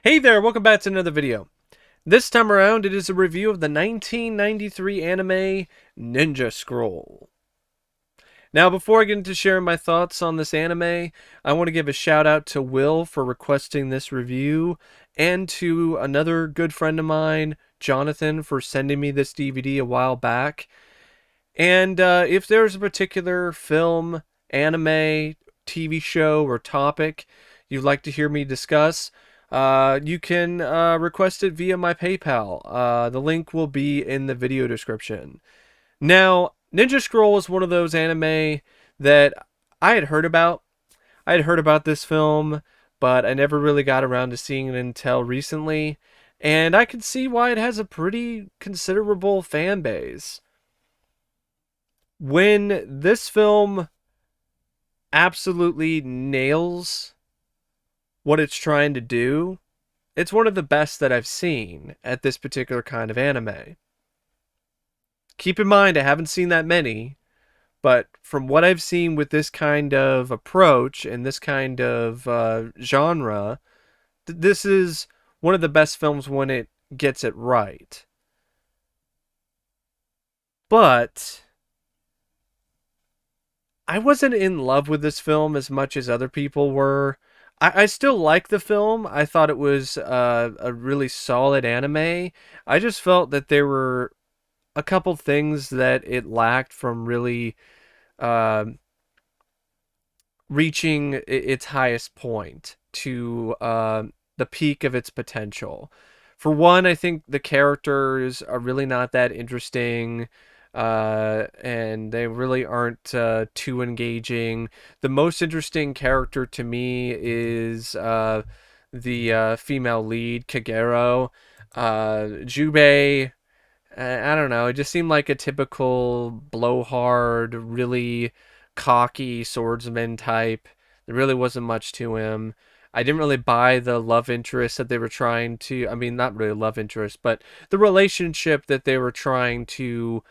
Hey there, welcome back to another video. This time around, it is a review of the 1993 anime Ninja Scroll. Now, before I get into sharing my thoughts on this anime, I want to give a shout out to Will for requesting this review, and to another good friend of mine, Jonathan, for sending me this DVD a while back. And if there's a particular film, anime, TV show, or topic you'd like to hear me discuss, you can request it via my PayPal. The link will be in the video description. Now, Ninja Scroll is one of those anime that I had heard about. I had heard about this film, but I never really got around to seeing it until recently. And I can see why it has a pretty considerable fan base. When this film absolutely nails what it's trying to do, it's one of the best that I've seen at this particular kind of anime. Keep in mind, I haven't seen that many, but from what I've seen with this kind of approach and this kind of genre, this is one of the best films when it gets it right. But I wasn't in love with this film as much as other people were. I still like the film. I thought it was a really solid anime. I just felt that there were a couple things that it lacked from really uh, reaching its highest point to the peak of its potential. For one, I think the characters are really not that interesting, and they really aren't too engaging. The most interesting character to me is the female lead, Kagero. Jubei, I don't know. It just seemed like a typical blowhard, really cocky swordsman type. There really wasn't much to him. I didn't really buy the love interest that they were trying to. I mean, not really love interest, but the relationship that they were trying to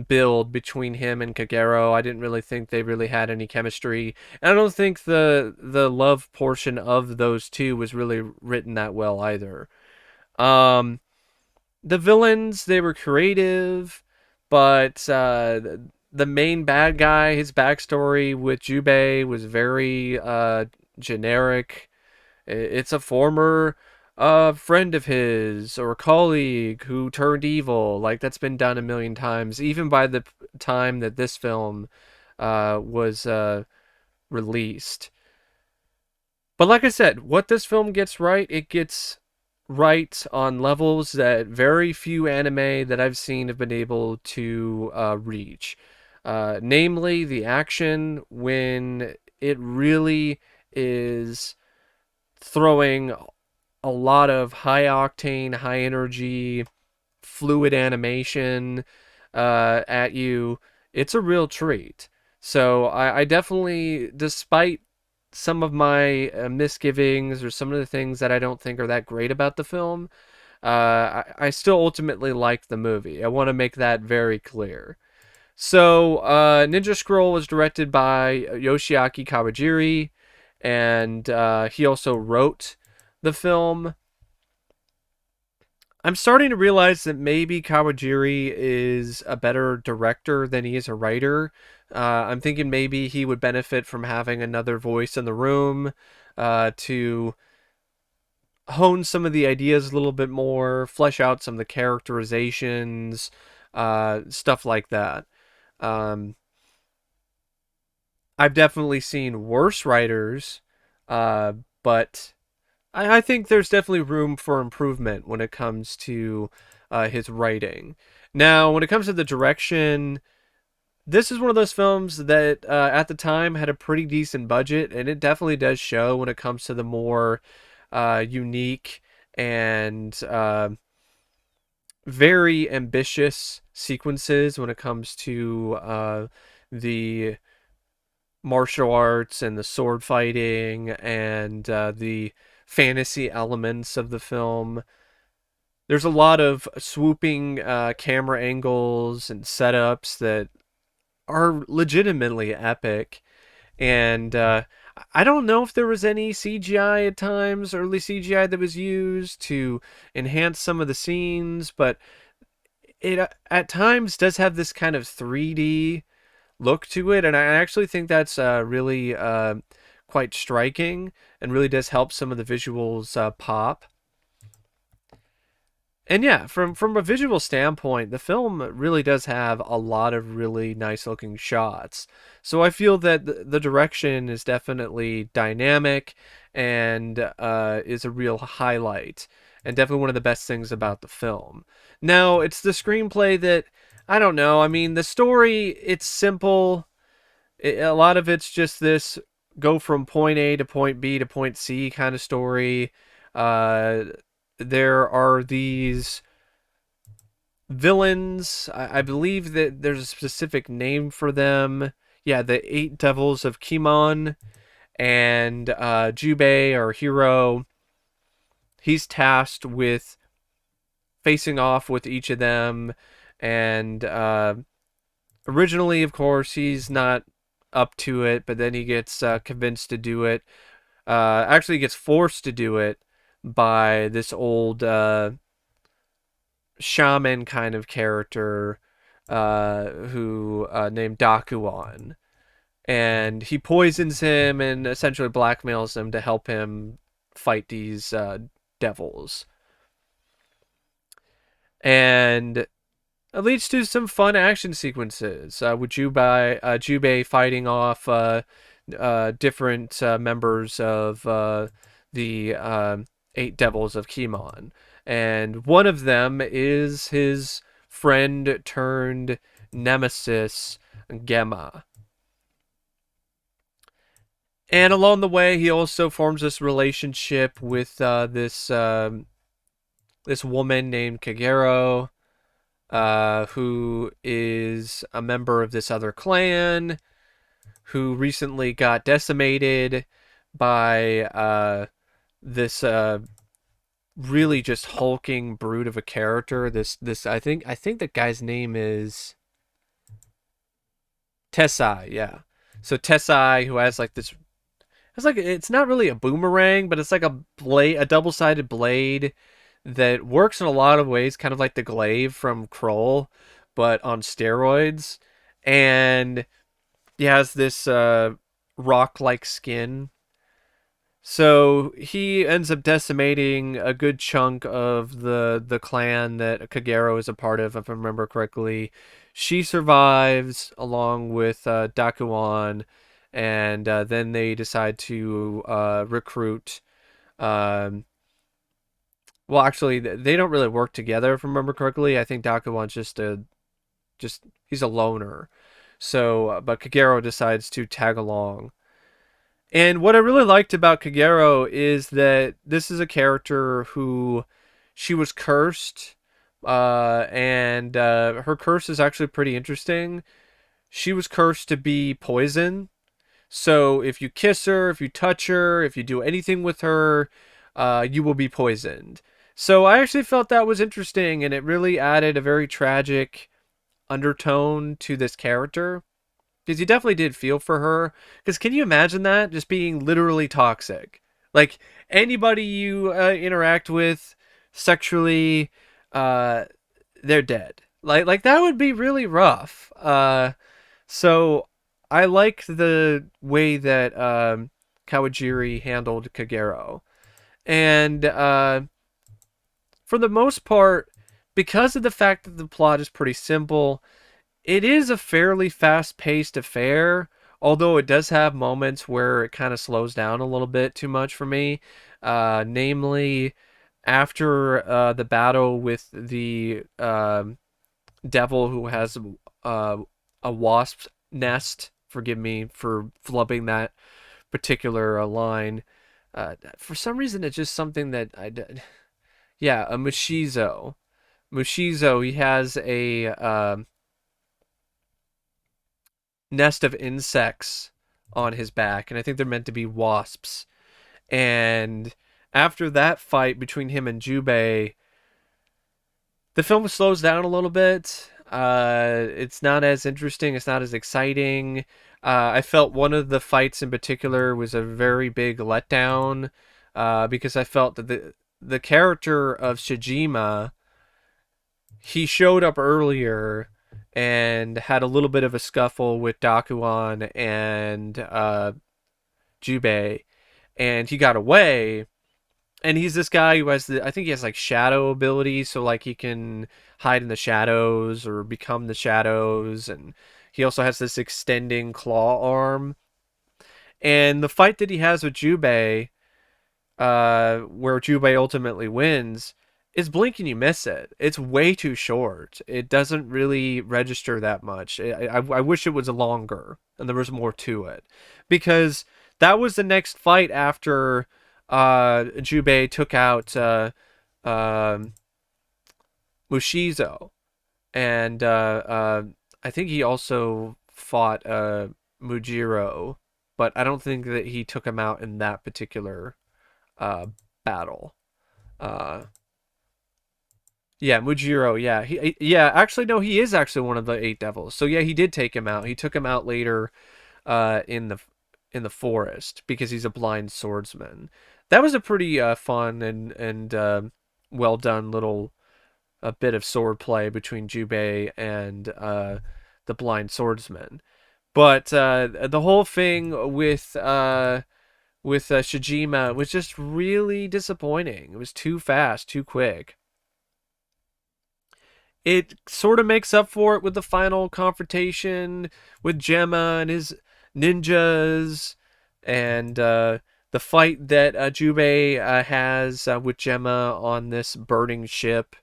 build between him and Kagero. I didn't really think they really had any chemistry. And I don't think the love portion of those two was really written that well either. Um, the villains, they were creative, but the main bad guy, his backstory with Jubei was very generic. It's a former friend of his or colleague who turned evil. Like, that's been done a million times, even by the time that this film was released. But like I said, what this film gets right, it gets right on levels that very few anime that I've seen have been able to reach. Namely, the action, when it really is throwing a lot of high octane, high energy, fluid animation at you. It's a real treat. So I definitely, despite some of my misgivings or some of the things that I don't think are that great about the film, I still ultimately like the movie. I want to make that very clear. So, Ninja Scroll was directed by Yoshiaki Kawajiri, and he also wrote the film. I'm starting to realize that maybe Kawajiri is a better director than he is a writer. I'm thinking maybe he would benefit from having another voice in the room to hone some of the ideas a little bit more, flesh out some of the characterizations, stuff like that. Um, I've definitely seen worse writers, but I think there's definitely room for improvement when it comes to his writing. Now, when it comes to the direction, this is one of those films that at the time had a pretty decent budget, and it definitely does show when it comes to the more unique and very ambitious sequences when it comes to the martial arts and the sword fighting and the fantasy elements of the film. There's a lot of swooping camera angles and setups that are legitimately epic. And I don't know if there was any CGI at times, early CGI that was used to enhance some of the scenes, but it at times does have this kind of 3D look to it, and I actually think that's really quite striking and really does help some of the visuals pop. And yeah, from a visual standpoint, the film really does have a lot of really nice looking shots. So I feel that the direction is definitely dynamic and is a real highlight and definitely one of the best things about the film. Now, it's the screenplay that I don't know. I mean, the story, it's simple. A lot of it's just this go from point A to point B to point C kind of story. Uh, there are these villains. I believe that there's a specific name for them. Yeah, the Eight Devils of Kimon and Jubei, our hero. He's tasked with facing off with each of them, and originally, of course, he's not up to it, but then he gets convinced to do it. Actually, he gets forced to do it by this old shaman kind of character who named Dakuan. And he poisons him and essentially blackmails him to help him fight these devils. And it leads to some fun action sequences with Jubei fighting off different members of the Eight Devils of Kimon. And one of them is his friend turned nemesis, Gemma. And along the way, he also forms this relationship with this woman named Kagero, who is a member of this other clan, who recently got decimated by this really just hulking brute of a character. This I think the guy's name is Tessai. Yeah. So Tessai, who has like this, it's like it's not really a boomerang, but it's like a double-sided blade that works in a lot of ways, kind of like the glaive from Kroll, but on steroids. And he has this rock-like skin. So he ends up decimating a good chunk of the clan that Kagero is a part of, if I remember correctly. She survives along with Dakuan, and then they decide to recruit. Um, well, actually, they don't really work together, if I remember correctly. I think Dakuan's just he's a loner. So, but Kagero decides to tag along. And what I really liked about Kagero is that this is a character who she was cursed, and her curse is actually pretty interesting. She was cursed to be poison. So if you kiss her, if you touch her, if you do anything with her, you will be poisoned. So I actually felt that was interesting, and it really added a very tragic undertone to this character because you definitely did feel for her. Because can you imagine that just being literally toxic? Like anybody you interact with sexually, uh, they're dead. Like that would be really rough. So I liked the way that Kawajiri handled Kagero, and for the most part, because of the fact that the plot is pretty simple, it is a fairly fast-paced affair, although it does have moments where it kind of slows down a little bit too much for me. Namely, after the battle with the devil who has uh, a wasp's nest. Forgive me for flubbing that particular line. For some reason, it's just something that I did. Yeah, a Mushizo. Mushizo, he has a nest of insects on his back, and I think they're meant to be wasps. And after that fight between him and Jubei, the film slows down a little bit. It's not as interesting. It's not as exciting. I felt one of the fights in particular was a very big letdown, because I felt that the character of Shijima, he showed up earlier and had a little bit of a scuffle with Dakuan and Jubei, and he got away. And he's this guy who has I think he has like shadow abilities, so like he can hide in the shadows or become the shadows, and he also has this extending claw arm. And the fight that he has with Jubei, where Jubei ultimately wins, is blink and you miss it. It's way too short. It doesn't really register that much. I wish it was longer and there was more to it, because that was the next fight after Jubei took out um Mushizo, and I think he also fought Mujiro, but I don't think that he took him out in that particular uh, battle. Uh, yeah, Mujiro. Yeah, yeah. Actually, no, he is actually one of the eight devils. So yeah, he did take him out. He took him out later in the forest because he's a blind swordsman. That was a pretty fun and well done little a bit of sword play between Jubei and the blind swordsman. But the whole thing with Shijima was just really disappointing. It was too fast, too quick. It sort of makes up for it with the final confrontation with Gemma and his ninjas, and the fight that Jubei has with Gemma on this burning ship.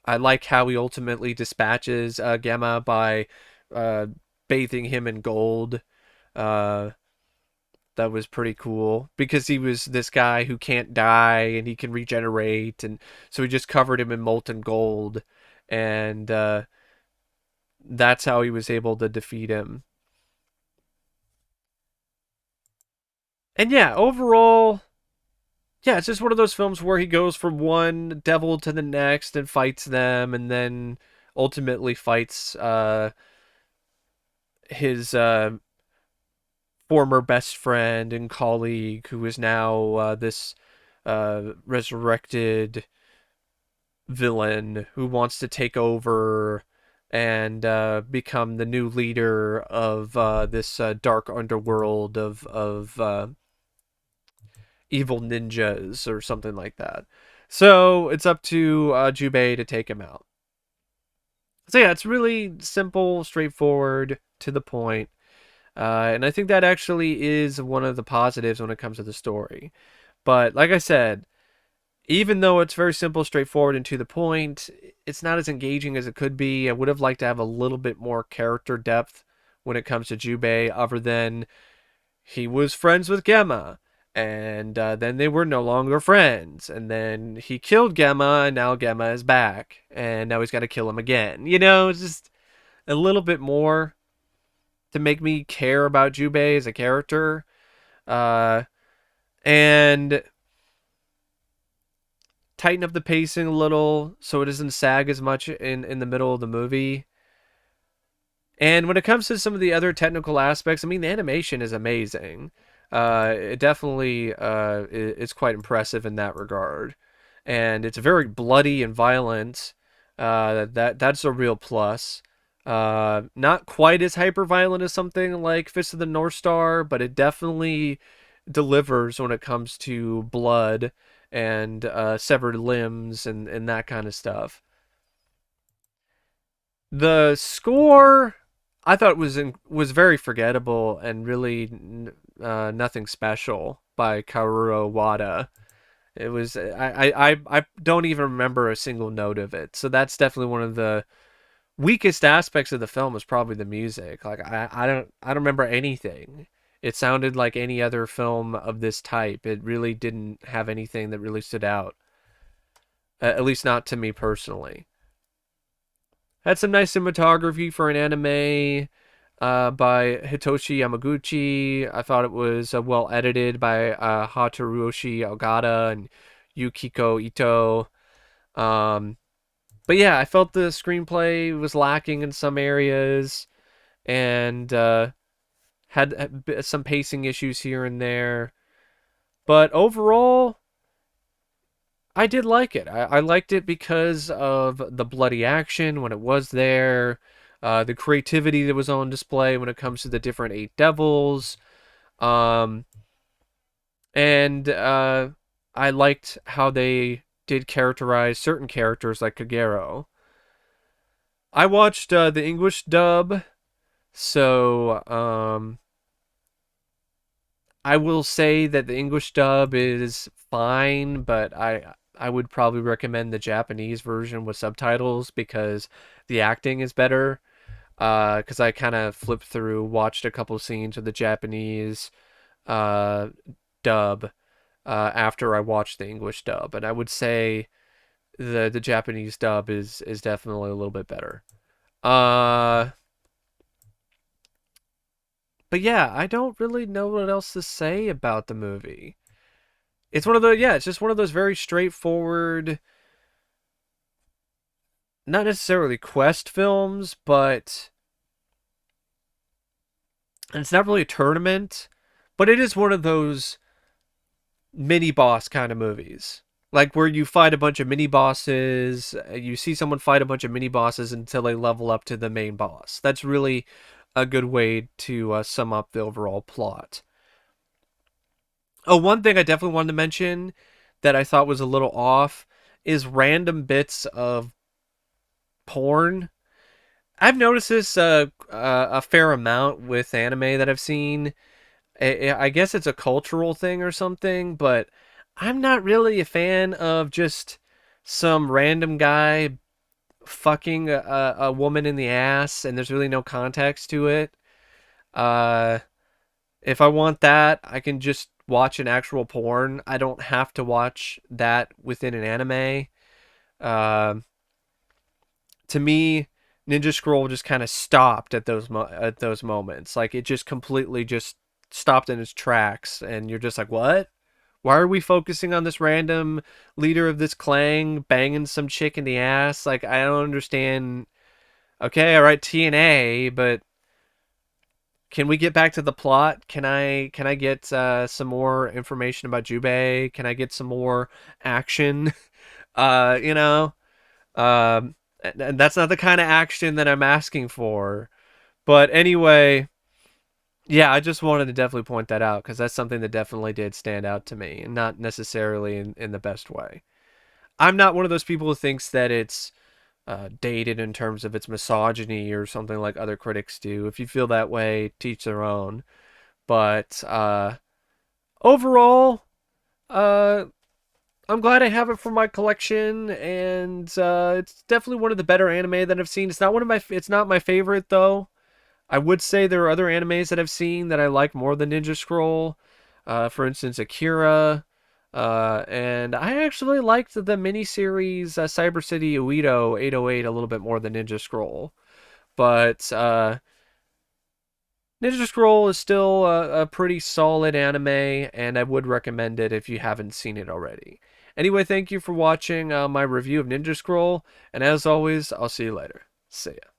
I like how he ultimately dispatches Gemma by uh, bathing him in gold. Uh, that was pretty cool because he was this guy who can't die and he can regenerate, and so he just covered him in molten gold, and that's how he was able to defeat him. And yeah, overall, yeah, it's just one of those films where he goes from one devil to the next and fights them, and then ultimately fights his former best friend and colleague, who is now this resurrected villain who wants to take over and become the new leader of this dark underworld of evil ninjas or something like that. So it's up to Jubei to take him out. So yeah, it's really simple, straightforward, to the point. And I think that actually is one of the positives when it comes to the story. But like I said, even though it's very simple, straightforward, and to the point, it's not as engaging as it could be. I would have liked to have a little bit more character depth when it comes to Jubei, other than he was friends with Gemma, and then they were no longer friends, and then he killed Gemma, and now Gemma is back, and now he's got to kill him again. You know, just a little bit more to make me care about Jubei as a character. Uh, and tighten up the pacing a little so it doesn't sag as much in the middle of the movie. And when it comes to some of the other technical aspects, I mean, the animation is amazing. It definitely is quite impressive in that regard, and it's very bloody and violent. That's a real plus. Not quite as hyper violent as something like Fist of the North Star, but it definitely delivers when it comes to blood and severed limbs and that kind of stuff. The score, I thought was very forgettable and really nothing special by Karuro Wada. It was I don't even remember a single note of it. So that's definitely one of the weakest aspects of the film, is probably the music. Like I don't remember anything. It sounded like any other film of this type. It really didn't have anything that really stood out. At least not to me personally. Had some nice cinematography for an anime by Hitoshi Yamaguchi. I thought it was well edited by Haruoshi Ogata and Yukiko Ito. Um, but yeah, I felt the screenplay was lacking in some areas, and had some pacing issues here and there, but overall, I did like it. I liked it because of the bloody action when it was there, the creativity that was on display when it comes to the different eight devils, um, and I liked how they did characterize certain characters like Kagero. I watched the English dub, so I will say that the English dub is fine, but I would probably recommend the Japanese version with subtitles because the acting is better. Because I kind of flipped through, watched a couple scenes of the Japanese uh, dub after I watched the English dub, and I would say the Japanese dub is definitely a little bit better. Uh, but yeah, I don't really know what else to say about the movie. It's one of the yeah, it's just one of those very straightforward, not necessarily quest films, but and it's not really a tournament, but it is one of those mini boss kind of movies. Like where you fight a bunch of mini bosses, you see someone fight a bunch of mini bosses until they level up to the main boss. That's really a good way to sum up the overall plot. Oh, one thing I definitely wanted to mention that I thought was a little off is random bits of porn. I've noticed this a fair amount with anime that I've seen. I guess it's a cultural thing or something, but I'm not really a fan of just some random guy fucking a woman in the ass and there's really no context to it. Uh, if I want that, I can just watch an actual porn. I don't have to watch that within an anime. Uh, to me, Ninja Scroll just kind of stopped at those moments. Like it just completely just stopped in its tracks, and you're just like, what? Why are we focusing on this random leader of this clan banging some chick in the ass? Like I don't understand. Okay, all right, TNA, but can we get back to the plot? Can I get some more information about Jubei? Can I get some more action? You know, and that's not the kind of action that I'm asking for. But anyway, yeah, I just wanted to definitely point that out because that's something that definitely did stand out to me, and not necessarily in the best way. I'm not one of those people who thinks that it's dated in terms of its misogyny or something like other critics do. If you feel that way, teach their own. But overall, uh, I'm glad I have it for my collection, and it's definitely one of the better anime that I've seen. It's not my favorite though. I would say there are other animes that I've seen that I like more than Ninja Scroll. For instance, Akira. And I actually liked the miniseries Cyber City Uedo 808 a little bit more than Ninja Scroll. But Ninja Scroll is still a pretty solid anime, and I would recommend it if you haven't seen it already. Anyway, thank you for watching my review of Ninja Scroll, and as always, I'll see you later. See ya.